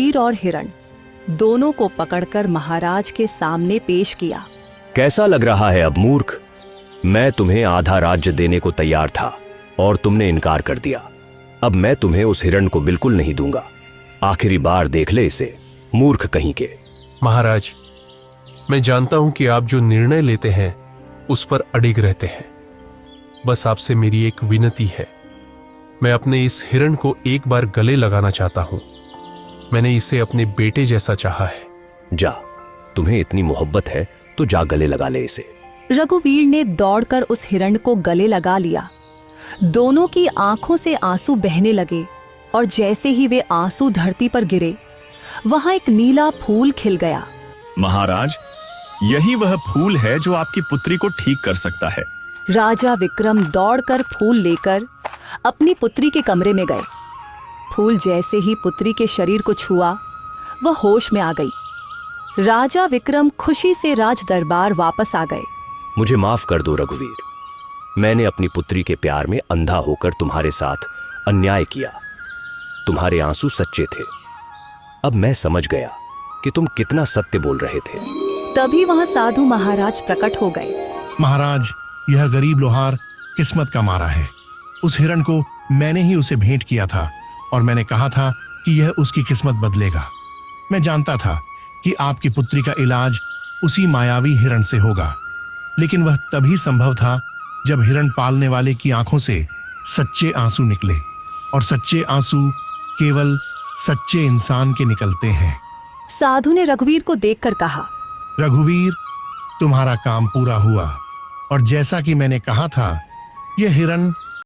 हीर और हिरण दोनों को पकड़कर महाराज के सामने पेश किया। कैसा लग रहा है अब मूर्ख? मैं तुम्हें आधा राज्य देने को तैयार था और तुमने इनकार कर दिया। अब मैं तुम्हें उस हिरण को बिल्कुल नहीं दूंगा। आखिरी बार देख ले इसे, मूर्ख कहीं के। महाराज, मैं जानता हूं कि आप जो निर्णय लेते हैं उस पर अडिग रहते हैं। बस आपसे मेरी एक विनती है, मैं अपने इस हिरण को एक बार गले लगाना चाहता हूं। मैंने इसे अपने बेटे जैसा चाहा है। जा, तुम्हें इतनी मोहब्बत है तो जा गले लगा ले इसे। रघुवीर ने दौड़कर उस हिरण को गले लगा लिया। दोनों की आंखों से आंसू बहने लगे और जैसे ही वे आंसू धरती पर गिरे, वहां एक नीला फूल खिल गया। महाराज, यही वह फूल है जो आपकी पुत्री को ठीक कर सकता है। राजा विक्रम दौड़कर फूल लेकर अपनी पुत्री के कमरे में गए। फूल जैसे ही पुत्री के शरीर को छुआ, वह होश में आ गई। राजा विक्रम खुशी से राज दरबार वापस आ गए। मुझे माफ कर दो रघुवीर, मैंने अपनी पुत्री के प्यार में अंधा होकर तुम्हारे साथ अन्याय किया। तुम्हारे आंसू सच्चे थे। अब मैं समझ गया कि तुम कितना सत्य बोल रहे थे। तभी वहां साधु महाराज प्रकट हो गए। महाराज, यह गरीब लोहार किस्मत का मारा है। उस हिरण को मैंने ही उसे भेंट किया था और मैंने कहा था कि यह उसकी किस्मत बदलेगा। मैं जानता था कि आपकी पुत्री का इलाज उसी मायावी हिरण से होगा, लेकिन वह तभी संभव था जब हिरण पालने वाले की आंखों से सच्चे आंसू निकले, और सच्चे आंसू केवल सच्चे इंसान के निकलते हैं। साधु ने रघुवीर को देखकर कहा, रघुवीर, तुम्हारा काम पूरा हुआ और जैसा कि मैंने कहा था, यह हिरण